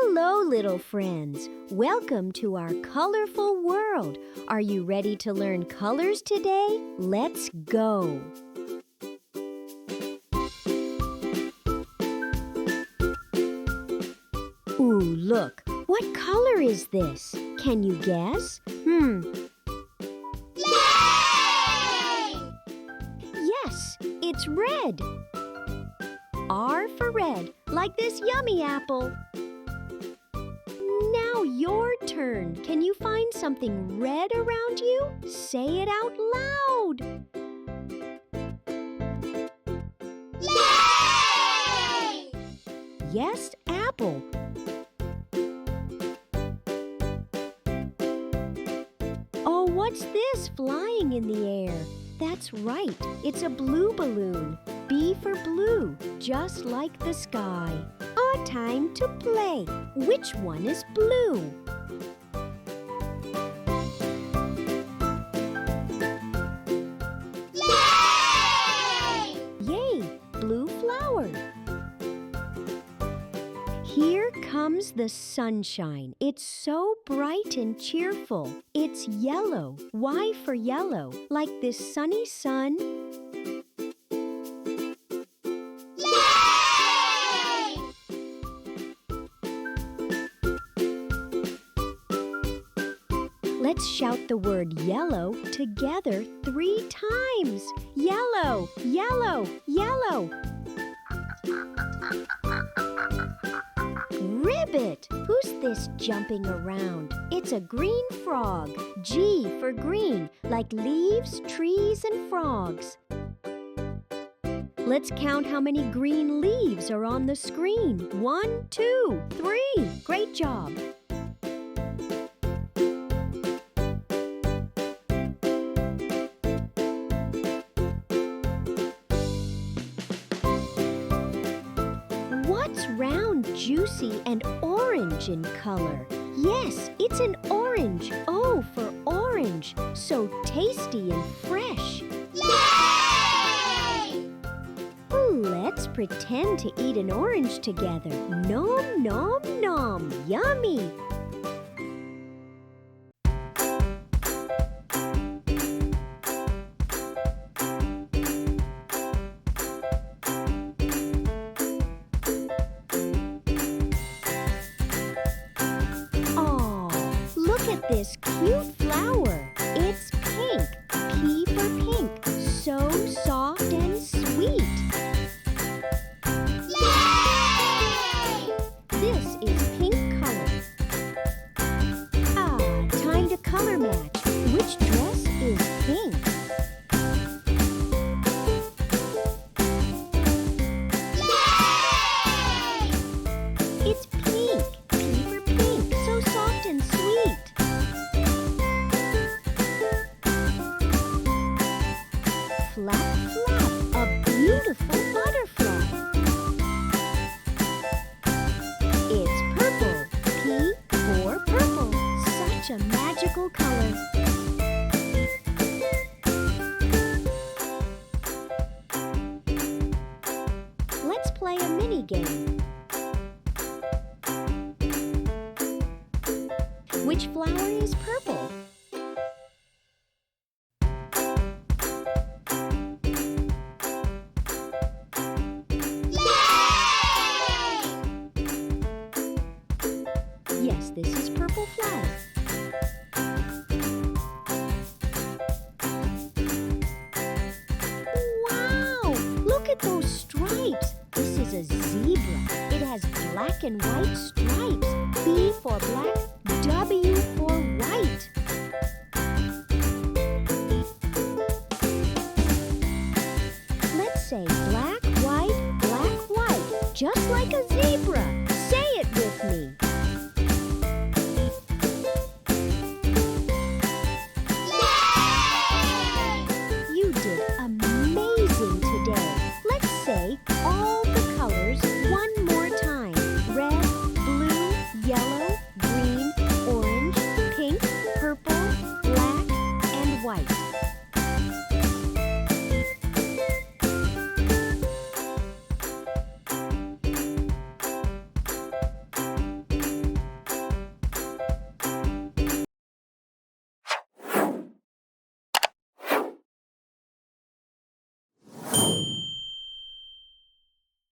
Hello, little friends. Welcome to our colorful world. Are you ready to learn colors today? Let's go. Ooh, look. What color is this? Can you guess? Yay! Yes, it's red. R for red, like this yummy apple. Now your turn. Can you find something red around you? Say it out loud. Yay! Yes, apple. Oh, what's this flying in the air? That's right, it's a blue balloon. B for blue, just like the sky. Our time to play. Which one is blue? Yay! Yay, blue flower. Here comes the sunshine. It's so bright and cheerful. It's yellow. Y for yellow, like this sunny sun. Yay! Let's shout the word yellow together 3 times. Yellow, yellow, yellow. Ribbit! Who's this jumping around? It's a green frog. G for green, like leaves, trees, and frogs. Let's count how many green leaves are on the screen. 1, 2, 3. Great job. What's round, juicy, and orange in color? Yes, it's an orange. O for orange. So tasty and fresh. Yay! Let's pretend to eat an orange together. Nom, nom, nom. Yummy! Look at this cute flower. It's pink. P for pink. So soft and sweet. Yay! This is pink color. Time to color match. Which dress is pink? Yay! It's pink. P for pink. So soft and sweet. Flap, flap, a beautiful butterfly. It's purple. P for purple. Such a magical color. Let's play a mini game. Which flower is purple? Yes, this is purple flower. Wow! Look at those stripes. This is a zebra. It has black and white stripes. B for black, W for white. Let's say black, white, just like a zebra.